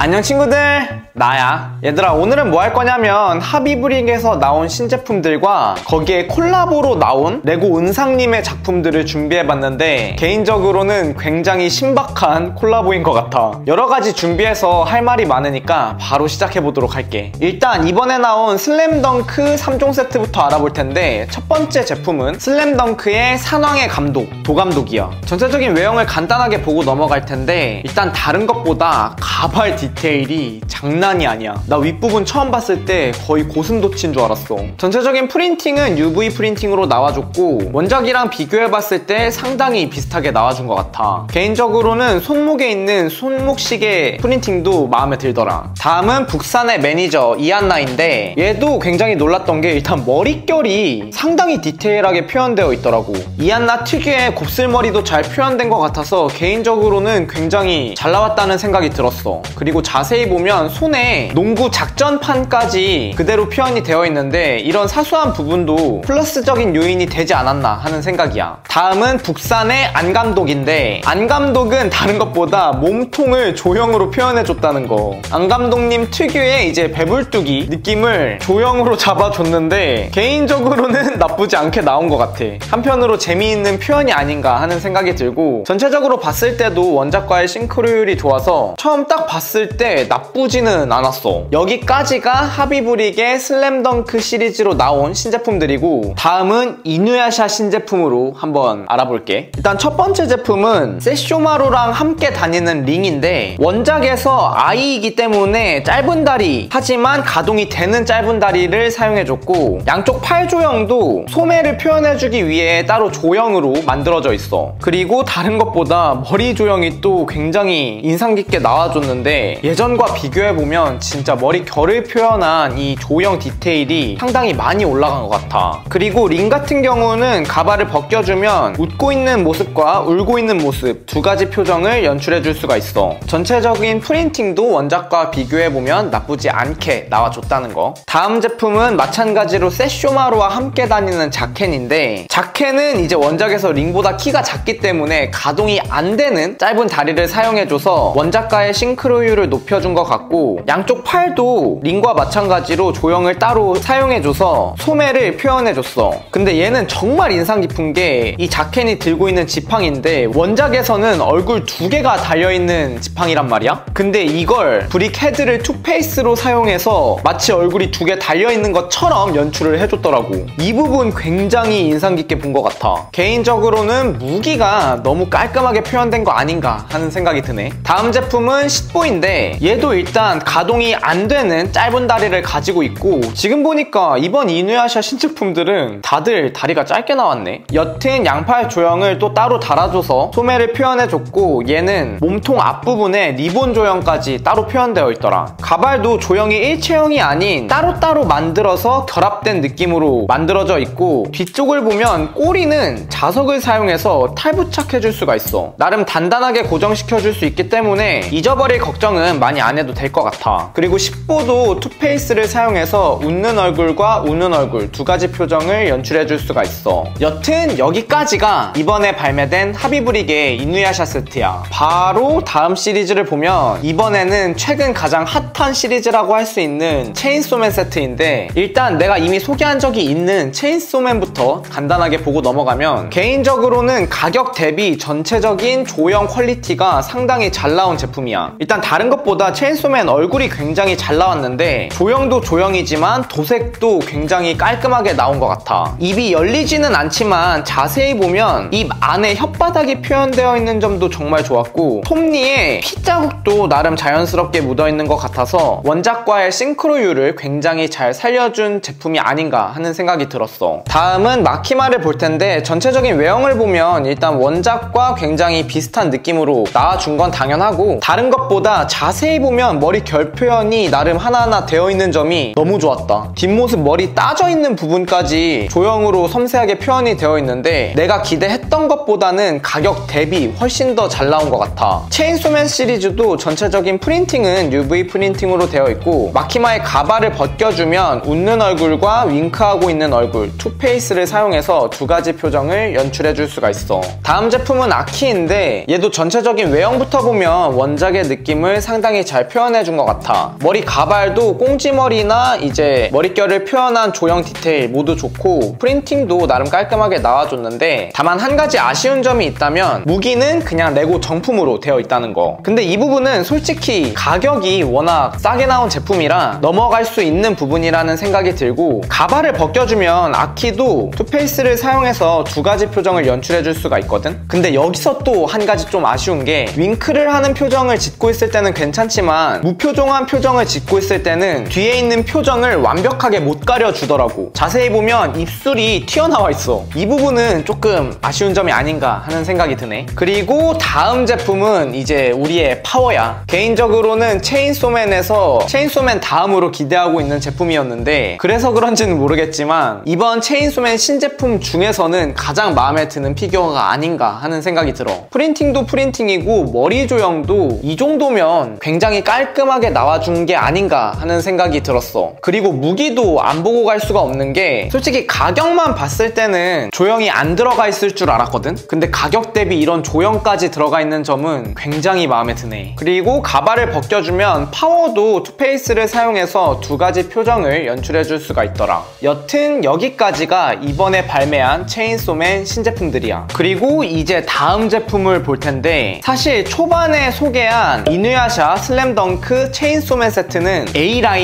안녕 친구들, 나야. 얘들아, 오늘은 뭐 할 거냐면 하비브릭에서 나온 신제품들과 거기에 콜라보로 나온 레고 은상님의 작품들을 준비해봤는데 개인적으로는 굉장히 신박한 콜라보인 것 같아. 여러가지 준비해서 할 말이 많으니까 바로 시작해보도록 할게. 일단 이번에 나온 슬램덩크 3종 세트부터 알아볼 텐데, 첫 번째 제품은 슬램덩크의 산왕의 감독, 도감독이야. 전체적인 외형을 간단하게 보고 넘어갈 텐데, 일단 다른 것보다 가발 디테일이 장난이 아니야. 나 윗부분 처음 봤을 때 거의 고슴도치인 줄 알았어. 전체적인 프린팅은 UV 프린팅으로 나와줬고 원작이랑 비교해봤을 때 상당히 비슷하게 나와준 것 같아. 개인적으로는 손목에 있는 손목시계 프린팅도 마음에 들더라. 다음은 북산의 매니저 이안나인데, 얘도 굉장히 놀랐던 게 일단 머릿결이 상당히 디테일하게 표현되어 있더라고. 이안나 특유의 곱슬머리도 잘 표현된 것 같아서 개인적으로는 굉장히 잘 나왔다는 생각이 들었어. 그리고 자세히 보면 손에 농구 작전판까지 그대로 표현이 되어 있는데, 이런 사소한 부분도 플러스적인 요인이 되지 않았나 하는 생각이야. 다음은 북산의 안감독인데, 안감독은 다른 것보다 몸통을 조형으로 표현해줬다는 거. 안감독님 특유의 이제 배불뚝이 느낌을 조형으로 잡아줬는데 개인적으로는 나쁘지 않게 나온 것 같아. 한편으로 재미있는 표현이 아닌가 하는 생각이 들고, 전체적으로 봤을 때도 원작과의 싱크로율이 좋아서 처음 딱 봤을 때 나쁘지는 않았어. 여기까지가 하비브릭의 슬램덩크 시리즈로 나온 신제품들이고, 다음은 이누야샤 신제품으로 한번 알아볼게. 일단 첫 번째 제품은 세쇼마루랑 함께 다니는 링인데, 원작에서 아이이기 때문에 짧은 다리, 하지만 가동이 되는 짧은 다리를 사용해줬고, 양쪽 팔 조형도 소매를 표현해주기 위해 따로 조형으로 만들어져 있어. 그리고 다른 것보다 머리 조형이 또 굉장히 인상 깊게 나와줬는데, 예전과 비교해보면 진짜 머리 결을 표현한 이 조형 디테일이 상당히 많이 올라간 것 같아. 그리고 링 같은 경우는 가발을 벗겨주면 웃고 있는 모습과 울고 있는 모습 두 가지 표정을 연출해줄 수가 있어. 전체적인 프린팅도 원작과 비교해보면 나쁘지 않게 나와줬다는 거. 다음 제품은 마찬가지로 세쇼마루와 함께 다니는 자켄인데, 자켄은 이제 원작에서 링보다 키가 작기 때문에 가동이 안 되는 짧은 다리를 사용해줘서 원작과의 싱크로율을 높여준 것 같고, 양쪽 팔도 링과 마찬가지로 조형을 따로 사용해줘서 소매를 표현해줬어. 근데 얘는 정말 인상 깊은 게 이 자켄이 들고 있는 지팡인데, 원작에서는 얼굴 두 개가 달려있는 지팡이란 말이야? 근데 이걸 브릭 헤드를 투페이스로 사용해서 마치 얼굴이 두 개 달려있는 것처럼 연출을 해줬더라고. 이 부분 굉장히 인상 깊게 본 것 같아. 개인적으로는 무기가 너무 깔끔하게 표현된 거 아닌가 하는 생각이 드네. 다음 제품은 싯보인데, 얘도 일단 가동이 안 되는 짧은 다리를 가지고 있고, 지금 보니까 이번 이누야샤 신제품들은 다들 다리가 짧게 나왔네. 여튼 양팔 조형을 또 따로 달아줘서 소매를 표현해줬고, 얘는 몸통 앞부분에 리본 조형까지 따로 표현되어 있더라. 가발도 조형이 일체형이 아닌 따로따로 만들어서 결합된 느낌으로 만들어져 있고, 뒤쪽을 보면 꼬리는 자석을 사용해서 탈부착해줄 수가 있어. 나름 단단하게 고정시켜줄 수 있기 때문에 잊어버릴 걱정은 많이 안 해도 될 것 같아. 그리고 싯보도 투페이스를 사용해서 웃는 얼굴과 우는 얼굴 두 가지 표정을 연출해줄 수가 있어. 여튼 여기까지가 이번에 발매된 하비브릭의 이누야샤 세트야. 바로 다음 시리즈를 보면, 이번에는 최근 가장 핫한 시리즈라고 할 수 있는 체인소맨 세트인데, 일단 내가 이미 소개한 적이 있는 체인소맨부터 간단하게 보고 넘어가면, 개인적으로는 가격 대비 전체적인 조형 퀄리티가 상당히 잘 나온 제품이야. 일단 다른 것보다 체인소맨 얼굴이 굉장히 잘 나왔는데, 조형도 조형이지만 도색도 굉장히 깔끔하게 나온 것 같아. 입이 열리지는 않지만 자세히 보면 입 안에 혓바닥이 표현되어 있는 점도 정말 좋았고, 톱니에 피 자국도 나름 자연스럽게 묻어있는 것 같아서 원작과의 싱크로율을 굉장히 잘 살려준 제품이 아닌가 하는 생각이 들었어. 다음은 마키마를 볼 텐데, 전체적인 외형을 보면 일단 원작과 굉장히 비슷한 느낌으로 나와준 건 당연하고, 다른 것보다 자세히 보면 머리 결 표현이 나름 하나하나 되어 있는 점이 너무 좋았다. 뒷모습 머리 따져 있는 부분까지 조형으로 섬세하게 표현이 되어 있는데, 내가 기대했던 것보다는 가격 대비 훨씬 더 잘 나온 것 같아. 체인소맨 시리즈도 전체적인 프린팅은 UV 프린팅으로 되어 있고, 마키마의 가발을 벗겨주면 웃는 얼굴과 윙크하고 있는 얼굴 투페이스를 사용해서 두 가지 표정을 연출해줄 수가 있어. 다음 제품은 아키인데, 얘도 전체적인 외형부터 보면 원작의 느낌을 상당히 잘 표현해준 것 같아. 머리 가발도 꽁지머리나 이제 머릿결을 표현한 조형 디테일 모두 좋고 프린팅도 나름 깔끔하게 나와줬는데 다만 한 가지 아쉬운 점이 있다면 무기는 그냥 레고 정품으로 되어 있다는 거. 근데 이 부분은 솔직히 가격이 워낙 싸게 나온 제품이라 넘어갈 수 있는 부분이라는 생각이 들고, 가발을 벗겨주면 아키도 투페이스를 사용해서 두 가지 표정을 연출해줄 수가 있거든. 근데 여기서 또 한 가지 좀 아쉬운 게 윙크를 하는 표정을 짓고 있을 때는 괜찮지만 무표정한 표정을 짓고 있을 때는 뒤에 있는 표정을 완벽하게 못 가려주더라고. 자세히 보면 입술이 튀어나와 있어. 이 부분은 조금 아쉬운 점이 아닌가 하는 생각이 드네. 그리고 다음 제품은 이제 우리의 파워야. 개인적으로는 체인소맨에서 체인소맨 다음으로 기대하고 있는 제품이었는데 그래서 그런지는 모르겠지만 이번 체인소맨 신제품 중에서는 가장 마음에 드는 피규어가 아닌가 하는 생각이 들어. 프린팅도 프린팅이고 머리 조형도 이 정도면 굉장히 깔끔하게 나와준 게 아닌가 하는 생각이 들었어. 그리고 무기도 안 보고 갈 수가 없는 게 솔직히 가격만 봤을 때는 조형이 안 들어가 있을 줄 알았거든. 근데 가격 대비 이런 조형까지 들어가 있는 점은 굉장히 마음에 드네. 그리고 가발을 벗겨주면 파워도 투페이스를 사용해서 두 가지 표정을 연출해줄 수가 있더라. 여튼 여기까지가 이번에 발매한 체인소맨 신제품들이야. 그리고 이제 다음 제품을 볼 텐데 사실 초반에 소개한 이누야샤 슬램덩크 체인소맨 세트는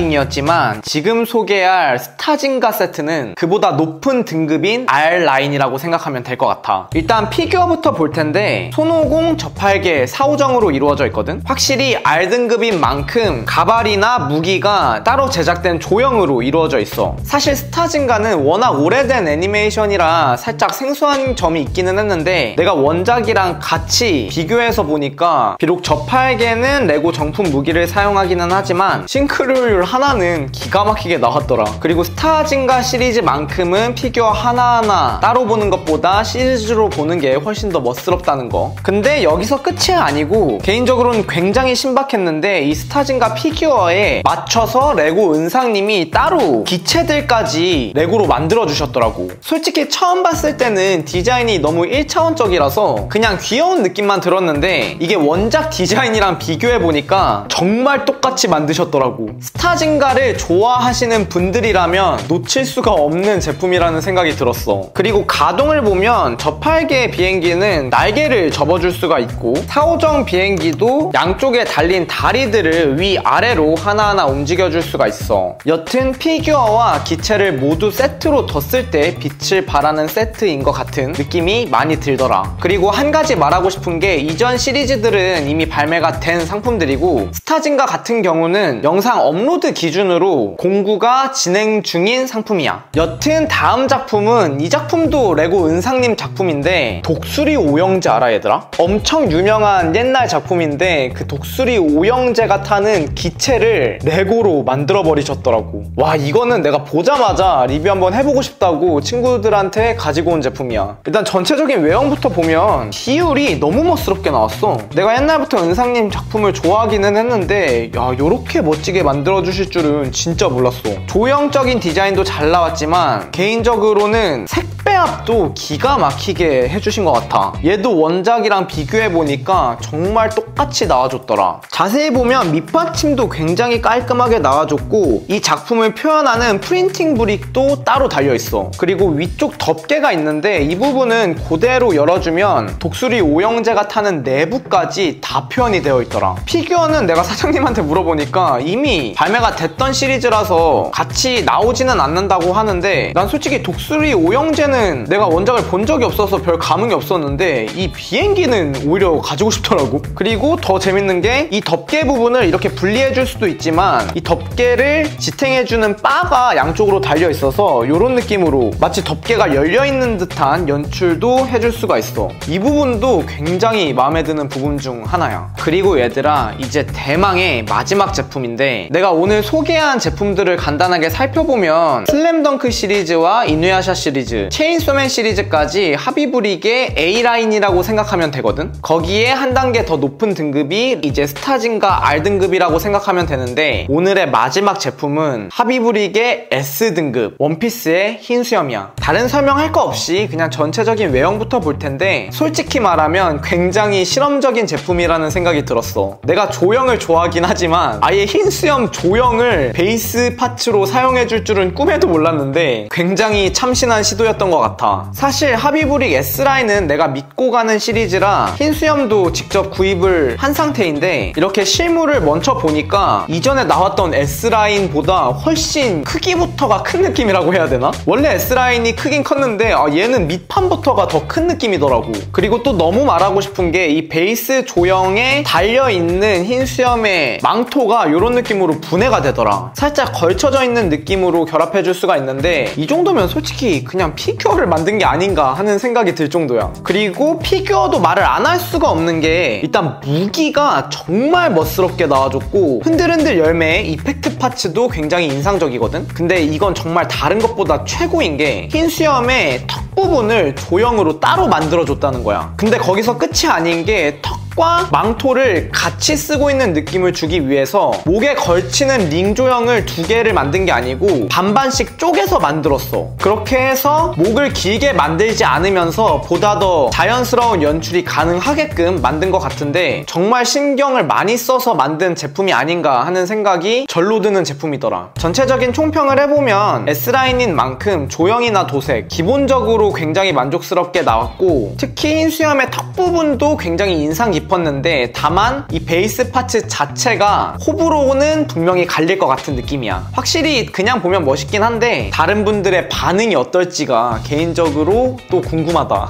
A라인이었지만 지금 소개할 스타징가 세트는 그보다 높은 등급인 R라인이라고 생각하면 될 것 같아. 일단 피규어부터 볼 텐데 손오공, 저팔계, 사오정으로 이루어져 있거든. 확실히 R등급인 만큼 가발이나 무기가 따로 제작된 조형으로 이루어져 있어. 사실 스타징가는 워낙 오래된 애니메이션이라 살짝 생소한 점이 있기는 했는데 내가 원작이랑 같이 비교해서 보니까 비록 저팔계는 레고 정품 무기를 사용하기는 하지만 싱크로율 하나는 기가 막히게 나왔더라. 그리고 스타징가 시리즈만큼은 피규어 하나하나 따로 보는 것보다 시리즈로 보는 게 훨씬 더 멋스럽다는 거. 근데 여기서 끝이 아니고 개인적으로는 굉장히 신박했는데 이 스타징가 피규어에 맞춰서 레고 은상님이 따로 기체들까지 레고로 만들어주셨더라고. 솔직히 처음 봤을 때는 디자인이 너무 1차원적이라서 그냥 귀여운 느낌만 들었는데 이게 원작 디자인이랑 비교해보니까 정말 똑같이 만드셨더라고. 스타징가를 좋아하시는 분들이라면 놓칠 수가 없는 제품이라는 생각이 들었어. 그리고 가동을 보면 저팔계 비행기는 날개를 접어줄 수가 있고 사오정 비행기도 양쪽에 달린 다리들을 위아래로 하나하나 움직여줄 수가 있어. 여튼 피규어와 기체를 모두 세트로 뒀을 때 빛을 발하는 세트인 것 같은 느낌이 많이 들더라. 그리고 한 가지 말하고 싶은 게 이전 시리즈들은 이미 발매가 된 상품들이고 스타징가 같은 경우는 영상 업로드 기준으로 공구가 진행 중인 상품이야. 여튼 다음 작품은 이 작품도 레고 은상님 작품인데 독수리 오형제 알아 얘들아? 엄청 유명한 옛날 작품인데 그 독수리 오형제가 타는 기체를 레고로 만들어버리셨더라고. 와 이거는 내가 보자마자 리뷰 한번 해보고 싶다고 친구들한테 가지고 온 제품이야. 일단 전체적인 외형부터 보면 비율이 너무 멋스럽게 나왔어. 내가 옛날부터 은상님 작품을 좋아하기는 했는데 야 요렇게 멋지게 만들어주실 줄은 진짜 몰랐어. 조형적인 디자인도 잘 나왔지만 개인적으로는 색배합도 기가 막히게 해주신 것 같아. 얘도 원작이랑 비교해보니까 정말 똑같이 나와줬더라. 자세히 보면 밑받침도 굉장히 깔끔하게 나와줬고 이 작품을 표현하는 프린팅 브릭도 따로 달려있어. 그리고 위쪽 덮개가 있는데 이 부분은 그대로 열어주면 독수리 오형제가 타는 내부까지 다 표현이 되어 있더라. 피규어는 내가 사장님한테 물어보니까 이미 발매가 됐던 시리즈라서 같이 나오지는 않는다고 하는데 난 솔직히 독수리 오형제는 내가 원작을 본 적이 없어서 별 감흥이 없었는데 이 비행기는 오히려 가지고 싶더라고. 그리고 더 재밌는 게 이 덮개 부분을 이렇게 분리해줄 수도 있지만 이 덮개를 지탱해주는 바가 양쪽으로 달려있어서 이런 느낌으로 마치 덮개가 열려있는 듯한 연출도 해줄 수가 있어. 이 부분도 굉장히 마음에 드는 부분 중 하나야. 그리고 얘들아 이제 대망의 마지막 제품인데 내가 오늘 소개한 제품들을 간단하게 살펴보면 슬램덩크 시리즈와 이누야샤 시리즈, 체인소맨 시리즈까지 합의불이게 A라인이라고 생각하면 되거든. 거기에 한 단계 더 높은 등급이 이제 스타징가 R등급이라고 생각하면 되는데 오늘의 마지막 제품은 합의불이게 S등급 원피스의 흰 수염이야. 다른 설명할 거 없이 그냥 전체적인 외형부터 볼 텐데 솔직히 말하면 굉장히 실험적인 제품이라는 생각이 들었어. 내가 조형을 좋아하긴 하지만 아예 흰 수염 조형을 베이스 파츠로 사용해줄 줄은 꿈에도 몰랐는데 굉장히 참신한 시도였던 것 같아. 사실 하비브릭 S라인은 내가 믿고 가는 시리즈라 흰 수염도 직접 구입을 한 상태인데 이렇게 실물을 먼저 보니까 이전에 나왔던 S라인보다 훨씬 크기부터가 큰 느낌이라고 해야 되나? 원래 S라인이 크긴 컸는데 얘는 밑판부터가 더 큰 느낌이더라고. 그리고 또 너무 말하고 싶은 게 이 베이스 조형에 달려있는 흰 수염의 망토가 이런 느낌으로 분해가 되더라. 살짝 걸쳐져 있는 느낌으로 결합해줄 수가 있는데 이 정도면 솔직히 그냥 피규어를 만든 게 아닌가 하는 생각이 들 정도야. 그리고 피규어도 말을 안 할 수가 없는 게 일단 무기가 정말 멋스럽게 나와줬고 흔들흔들 열매의 이펙트 파츠도 굉장히 인상적이거든? 근데 이건 정말 다른 것보다 최고인 게 흰 수염의 턱 부분을 조형으로 따로 만들어줬다는 거야. 근데 거기서 끝이 아닌 게 턱과 망토를 같이 쓰고 있는 느낌을 주기 위해서 목에 걸치는 링 조형을 2개를 만든 게 아니고 반반씩 쪼개서 만들었어. 그렇게 해서 목을 길게 만들지 않으면서 보다 더 자연스러운 연출이 가능하게끔 만든 것 같은데 정말 신경을 많이 써서 만든 제품이 아닌가 하는 생각이 절로 드는 제품이더라. 전체적인 총평을 해보면 S라인인 만큼 조형이나 도색 기본적으로 굉장히 만족스럽게 나왔고 특히 흰 수염의 턱 부분도 굉장히 인상 깊었는데 다만 이 베이스 파츠 자체가 호불호는 분명히 갈릴 것 같은 느낌이야. 확실히 그냥 보면 멋있긴 한데 다른 분들의 반응이 어떨지가 개인적으로 또 궁금하다.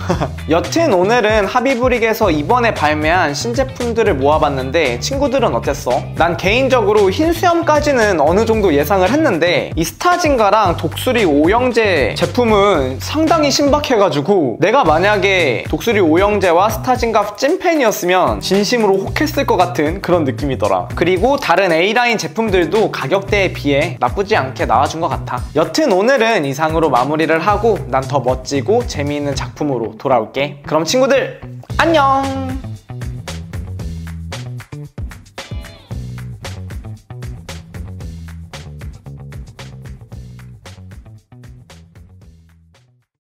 여튼 오늘은 하비브릭에서 이번에 발매한 신제품들을 모아봤는데 친구들은 어땠어? 난 개인적으로 흰 수염까지는 어느 정도 예상을 했는데 이 스타징가랑 독수리 오영재 제품은 상당히 신박해가지고 내가 만약에 독수리 오영재와 스타징가 찐팬이었으면 진심으로 혹했을 것 같은 그런 느낌이더라. 그리고 다른 A라인 제품들도 가격대에 비해 나쁘지 않게 나와준 것 같아. 여튼 오늘은 이상으로 마무리를 하고 난 더 멋지고 재미있는 작품으로 돌아올게. 그럼 친구들 안녕!